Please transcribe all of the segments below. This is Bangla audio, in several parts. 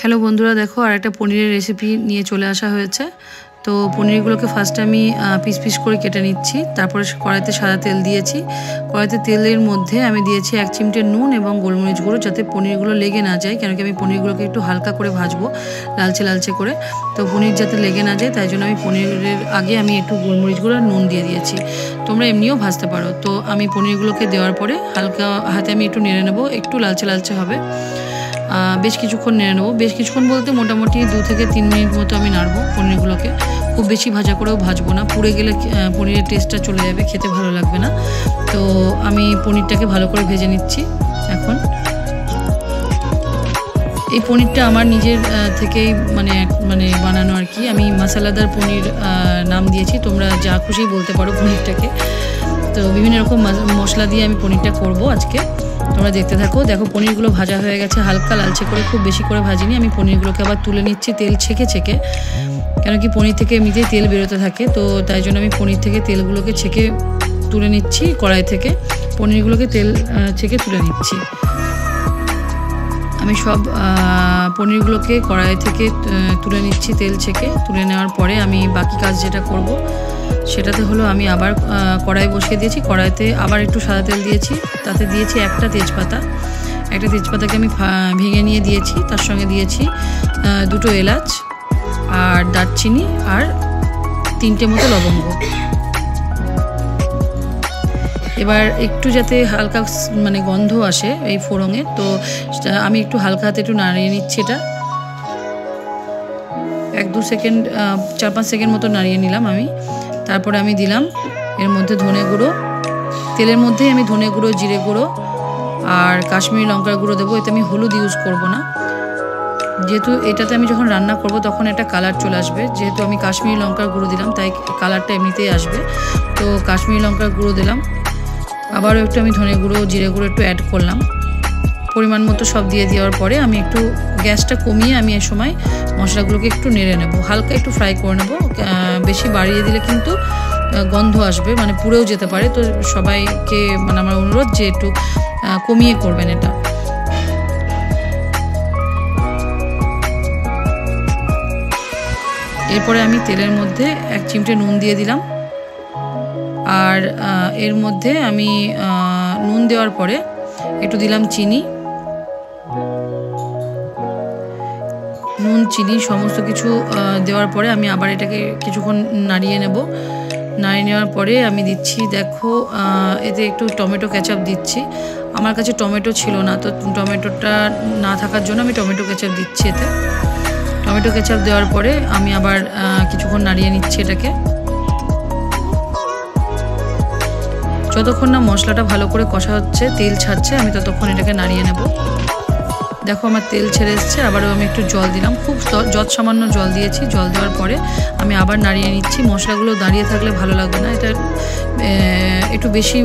হ্যালো বন্ধুরা, দেখো আর একটা পনিরের রেসিপি নিয়ে চলে আসা হয়েছে। তো পনিরগুলোকে ফার্স্টে আমি পিস পিস করে কেটে নিচ্ছি। তারপরে কড়াইতে সাদা তেল দিয়েছি। কড়াইতে তেলের মধ্যে আমি দিয়েছি 1 চিমটে নুন এবং গোলমরিচ গুঁড়ো, যাতে পনিরগুলো লেগে না যায়, কেন কি আমি পনিরগুলোকে একটু হালকা করে ভাজবো, লালচে লালচে করে। তো পনির যাতে লেগে না যায় তাই জন্য আমি পনিরের আগে আমি একটু গোলমরিচ গুঁড়ো আর নুন দিয়ে দিয়েছি। তোমরা এমনিও ভাজতে পারো। তো আমি পনিরগুলোকে দেওয়ার পরে হালকা হাতে আমি একটু নেড়ে নেবো, একটু লালচে লালচে হবে। বেশ কিছুক্ষণ নেড়ে নেবো। বেশ কিছুক্ষণ বলতে মোটামুটি 2 থেকে 3 মিনিট মতো আমি নাড়বো পনিরগুলোকে। খুব বেশি ভাজা করেও ভাজবো না, পুড়ে গেলে পনিরের টেস্টটা চলে যাবে, খেতে ভালো লাগবে না। তো আমি পনিরটাকে ভালো করে ভেজে নিচ্ছি। এখন এই পনিরটা আমার নিজের থেকেই মানে বানানো আর কি। আমি মশলাদার পনির নাম দিয়েছি, তোমরা যা খুশি বলতে পারো পনিরটাকে। তো বিভিন্ন রকম মশলা দিয়ে আমি পনিরটা করব আজকে। তোমরা দেখতে থাকো। দেখো পনিরগুলো ভাজা হয়ে গেছে হালকা লালচে করে, খুব বেশি করে ভাজিনি। আমি পনিরগুলোকে আবার তুলে নিচ্ছি তেল ছেঁকে ছেঁকে, কেন কি পনির থেকে এমনিতেই তেল বেরোতে থাকে। তো তাই জন্য আমি পনির থেকে তেলগুলোকে ছেঁকে তুলে নিচ্ছি। কড়াই থেকে পনিরগুলোকে তেল ছেঁকে তুলে নিচ্ছি। আমি সব পনিরগুলোকে কড়াই থেকে তুলে নিচ্ছি তেল ছেঁকে। তুলে নেওয়ার পরে আমি বাকি কাজ যেটা করব সেটাতে হলো, আমি আবার কড়াই বসিয়ে দিয়েছি। কড়াইতে আবার একটু সাদা তেল দিয়েছি, তাতে দিয়েছি একটা তেজপাতা। একটা তেজপাতাকে আমি ভেঙে নিয়ে দিয়েছি। তার সঙ্গে দিয়েছি 2টো এলাচ আর দারচিনি আর 3টে মতো লবঙ্গ। এবার একটু যাতে হালকা গন্ধ আসে এই ফোড়ঙে, তো আমি একটু হালকা হাতে একটু নাড়িয়ে নিচ্ছি। এটা 1-2 সেকেন্ড 4-5 সেকেন্ড মতো নাড়িয়ে নিলাম আমি। তারপরে আমি দিলাম এর মধ্যে ধনে গুঁড়ো। তেলের মধ্যেই আমি ধনে গুঁড়ো, জিরে গুঁড়ো আর কাশ্মীরি লঙ্কার গুঁড়ো দেবো। এতে আমি হলুদ ইউজ করব না, যেহেতু এটাতে আমি যখন রান্না করব তখন একটা কালার চলে আসবে। যেহেতু আমি কাশ্মীরি লঙ্কার গুঁড়ো দিলাম তাই কালারটা এমনিতেই আসবে। তো কাশ্মীরি লঙ্কার গুঁড়ো দিলাম। আবারও একটু আমি ধনে গুঁড়ো, জিরে গুঁড়ো একটু অ্যাড করলাম। পরিমাণ মতো সব দিয়ে দেওয়ার পরে আমি একটু গ্যাসটা কমিয়ে আমি এই সময় মশলাগুলোকে একটু নেড়ে নেব, হালকা একটু ফ্রাই করে নেব। বেশি বাড়িয়ে দিলে কিন্তু গন্ধ আসবে, পুড়েও যেতে পারে। তো সবাইকে আমার অনুরোধ যে একটু কমিয়ে করবেন এটা। এরপরে আমি তেলের মধ্যে 1 চিমটে নুন দিয়ে দিলাম। আর এর মধ্যে আমি নুন দেওয়ার পরে একটু দিলাম চিনি। নুন, চিনি সমস্ত কিছু দেওয়ার পরে আমি আবার এটাকে কিছুক্ষণ নাড়িয়ে নেব। নাড়িয়ে নেওয়ার পরে আমি দিচ্ছি, দেখো এতে একটু টমেটো কেচাপ দিচ্ছি। আমার কাছে টমেটো ছিল না, তো টমেটোটা না থাকার জন্য আমি টমেটো কেচাপ দিচ্ছি এতে। টমেটো কেচাপ দেওয়ার পরে আমি আবার কিছুক্ষণ নাড়িয়ে নিচ্ছি এটাকে। যতক্ষণ না মশলাটা ভালো করে কষা হচ্ছে, তেল ছাড়ছে, আমি ততক্ষণ এটাকে নাড়িয়ে নেব। দেখো আমার তেল ছেড়ে এসছে। আবারও আমি একটু জল দিলাম, খুব সামান্য জল দিয়েছি। জল দেওয়ার পরে আমি আবার নাড়িয়ে নিচ্ছি। মশলাগুলো দাঁড়িয়ে থাকলে ভালো লাগবে না, এটা একটু বেশি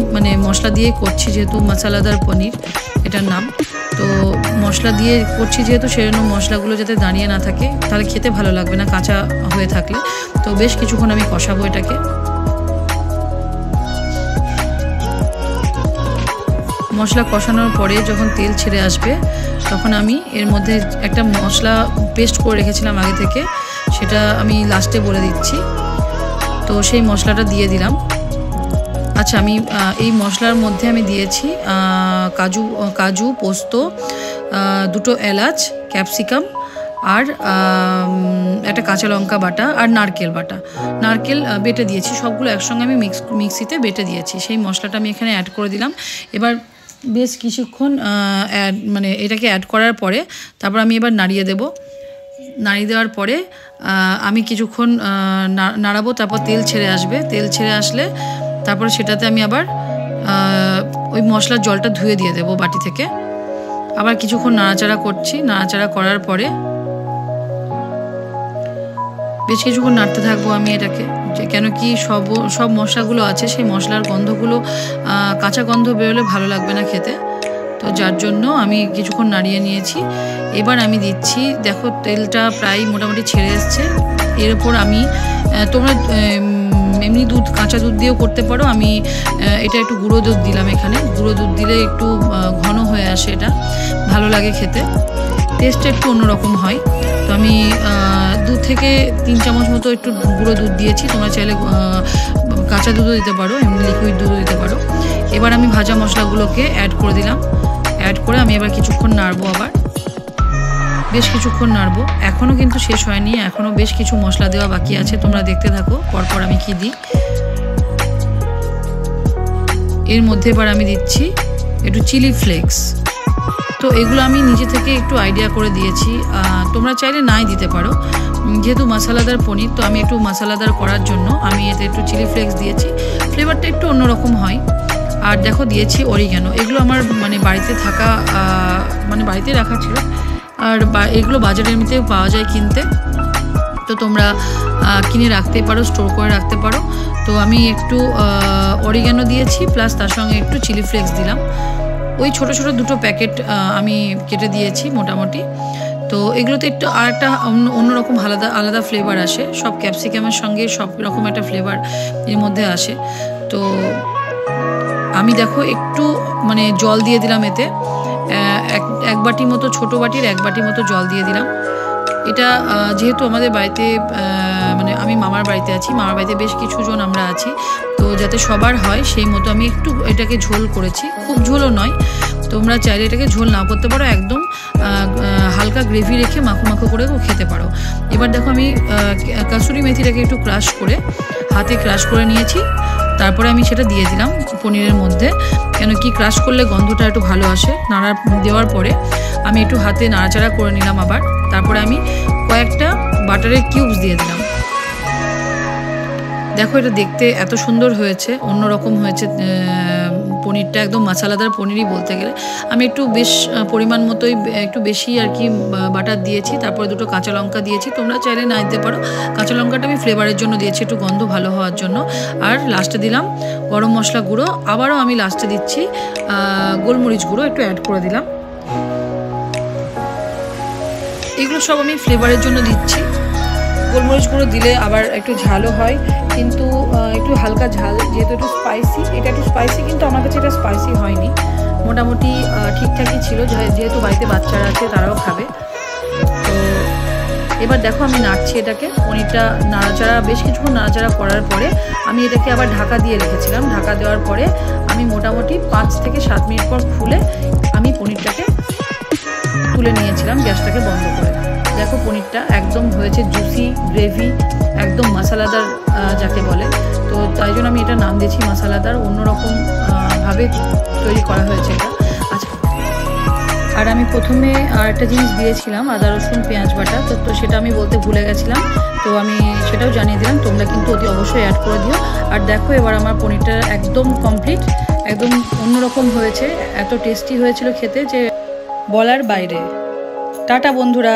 মশলা দিয়ে করছি, যেহেতু মশলাদার পনির এটার নাম। তো মশলা দিয়ে করছি যেহেতু, সেজন্য মশলাগুলো যাতে দাঁড়িয়ে না থাকে, তাহলে খেতে ভালো লাগবে না কাঁচা হয়ে থাকলে। তো বেশ কিছুক্ষণ আমি কষাবো এটাকে। মশলা কষানোর পরে যখন তেল ছেড়ে আসবে তখন আমি এর মধ্যে একটা মশলা পেস্ট করে রেখেছিলাম আগে থেকে, সেটা আমি লাস্টে বলে দিচ্ছি। তো সেই মশলাটা দিয়ে দিলাম। আচ্ছা, আমি এই মশলার মধ্যে আমি দিয়েছি কাজু, পোস্ত, 2টো এলাচ, ক্যাপসিকাম আর একটা কাঁচা লঙ্কা বাটা আর নারকেল বাটা, নারকেল বেটে দিয়েছি। সবগুলো একসঙ্গে আমি মিক্সিতে বেটে দিয়েছি। সেই মশলাটা আমি এখানে অ্যাড করে দিলাম। এবার বেশ কিছুক্ষণ এটাকে অ্যাড করার পরে তারপর আমি এবার নাড়িয়ে দেব। নাড়িয়ে দেওয়ার পরে আমি কিছুক্ষণ নাড়াবো। তারপর তেল ছেড়ে আসবে। তেল ছেড়ে আসলে তারপরে সেটাতে আমি আবার ওই মশলার জলটা ধুয়ে দিয়ে দেবো বাটি থেকে। আবার কিছুক্ষণ নাড়াচাড়া করছি। নাড়াচাড়া করার পরে বেশ কিছুক্ষণ নাড়তে থাকবো আমি এটাকে, কেন কি সব মশলাগুলো আছে, সেই মশলার গন্ধগুলো কাঁচা গন্ধ বেরোলে ভালো লাগবে না খেতে। তো যার জন্য আমি কিছুক্ষণ নাড়িয়ে নিয়েছি। এবার আমি দিচ্ছি, দেখো তেলটা প্রায় মোটামুটি ছেড়ে এসছে। এর উপর আমি তোমরা এমনি দুধ, কাঁচা দুধ দিয়েও করতে পারো। আমি এটা একটু গুঁড়ো দুধ দিলাম এখানে। গুঁড়ো দুধ দিলে একটু ঘন হয়ে আসে, এটা ভালো লাগে খেতে। টেস্টটা একটু অন্যরকম হয়। তো আমি 2 থেকে 3 চামচ মতো একটু গুঁড়ো দুধ দিয়েছি, তোমরা চাইলে কাঁচা দুধও দিতে পারো, এমনি লিকুইড দুধও দিতে পারো। এবার আমি ভাজা মশলাগুলোকে অ্যাড করে দিলাম। অ্যাড করে আমি এবার কিছুক্ষণ নাড়বো, আবার বেশ কিছুক্ষণ নাড়বো। এখনও কিন্তু শেষ হয়নি, এখনও বেশ কিছু মশলা দেওয়া বাকি আছে, তোমরা দেখতে থাকো পরপর আমি কি দিই। এর মধ্যে এবার আমি দিচ্ছি একটু চিলি ফ্লেক্স। তো এগুলো আমি নিজে থেকে একটু আইডিয়া করে দিয়েছি, তোমরা চাইলে নাই দিতে পারো। যেহেতু মশলাদার পনির, তো আমি একটু মশলাদার করার জন্য আমি এতে একটু চিলি ফ্লেক্স দিয়েছি, ফ্লেভারটা একটু অন্যরকম হয়। আর দেখো দিয়েছি অরিগ্যানো, এগুলো আমার মানে বাড়িতে থাকা, মানে বাড়িতে রাখা ছিল, আর এগুলো বাজারে এমনিতেও পাওয়া যায় কিনতে, তো তোমরা কিনে রাখতে পারো, স্টোর করে রাখতে পারো। তো আমি একটু অরিগ্যানো দিয়েছি, প্লাস তার সঙ্গে একটু চিলি ফ্লেক্স দিলাম। ওই ছোট ছোট 2টো প্যাকেট আমি কেটে দিয়েছি মোটামুটি। তো এগুলোতে একটু আর একটা অন্যরকম আলাদা আলাদা ফ্লেভার আসে, সব ক্যাপসিকামের সঙ্গে সব রকম একটা ফ্লেভার এর মধ্যে আসে। তো আমি দেখো একটু মানে জল দিয়ে দিলাম এতে, এক বাটি মতো, ছোটো বাটির 1 বাটি মতো জল দিয়ে দিলাম। এটা যেহেতু আমাদের বাড়িতে মানে আমি মামার বাড়িতে আছি, মামার বাড়িতে বেশ কিছু জন আমরা আছি, তো যাতে সবার হয় সেই মতো আমি একটু এটাকে ঝোল করেছি, খুব ঝোলও নয়। তোমরা চাইলে এটাকে ঝোল নাও করতে পারো, একদম হালকা গ্রেভি রেখে মাখো মাখো করেও খেতে পারো। এবার দেখো আমি কাসুরি মেথিটাকে একটু ক্রাশ করে হাতে ক্রাশ করে নিয়েছি, তারপরে আমি সেটা দিয়ে দিলাম পনিরের মধ্যে, কেন কি ক্রাশ করলে গন্ধটা একটু ভালো আসে। নাড়া দেওয়ার পরে আমি একটু হাতে নাড়াচাড়া করে নিলাম আবার, তারপরে আমি কয়েকটা বাটারের কিউবস দিয়ে দিলাম। দেখো এটা দেখতে এত সুন্দর হয়েছে, অন্যরকম হয়েছে পনিরটা, একদম মশলাদার পনিরই বলতে গেলে। আমি একটু বেশ পরিমাণ মতোই একটু বেশি আর কি বাটার দিয়েছি, তারপরে 2টো কাঁচা লঙ্কা দিয়েছি, তোমরা চাইলে না দিতে পারো। কাঁচা লঙ্কাটা আমি ফ্লেভারের জন্য দিয়েছি, একটু গন্ধ ভালো হওয়ার জন্য। আর লাস্টে দিলাম গরম মশলা গুঁড়ো, আবারও আমি লাস্টে দিচ্ছি গোলমরিচ গুঁড়ো একটু অ্যাড করে দিলাম। এগুলো সব আমি ফ্লেভারের জন্য দিচ্ছি। গোলমরিচ গুঁড়ো দিলে আবার একটু ঝালও হয়, কিন্তু একটু হালকা ঝাল, যেহেতু একটু স্পাইসি, এটা একটু স্পাইসি, কিন্তু আমার কাছে এটা স্পাইসি হয়নি, মোটামুটি ঠিকঠাকই ছিল, যেহেতু বাড়িতে বাচ্চারা আছে তারাও খাবে। তো এবার দেখো আমি নাড়ছি এটাকে, পনিরটা নাড়াচাড়া বেশ কিছুক্ষণ নাড়াচাড়া করার পরে আমি এটাকে আবার ঢাকা দিয়ে রেখেছিলাম। ঢাকা দেওয়ার পরে আমি মোটামুটি 5 থেকে 7 মিনিট পর খুলে আমি পনিরটাকে তুলে নিয়েছিলাম গ্যাসটাকে বন্ধ করে। দেখো পনিরটা একদম হয়েছে জুসি, গ্রেভি, একদম মশলাদার যাকে বলে, তো তাই জন্য আমি এটা নাম দিয়েছি মশলাদার। অন্যরকম ভাবে তৈরি করা হয়েছে এটা। আচ্ছা, আর আমি প্রথমে আর একটা জিনিস দিয়েছিলাম, আদা রসুন পেঁয়াজ বাটা, তো সেটা আমি বলতে ভুলে গেছিলাম, তো আমি সেটাও জানিয়ে দিলাম, তোমরা কিন্তু অতি অবশ্যই অ্যাড করে দিও। আর দেখো এবার আমার পনিরটা একদম কমপ্লিট, একদম অন্যরকম হয়েছে, এত টেস্টি হয়েছিল খেতে যে বলার বাইরে। টাটা বন্ধুরা।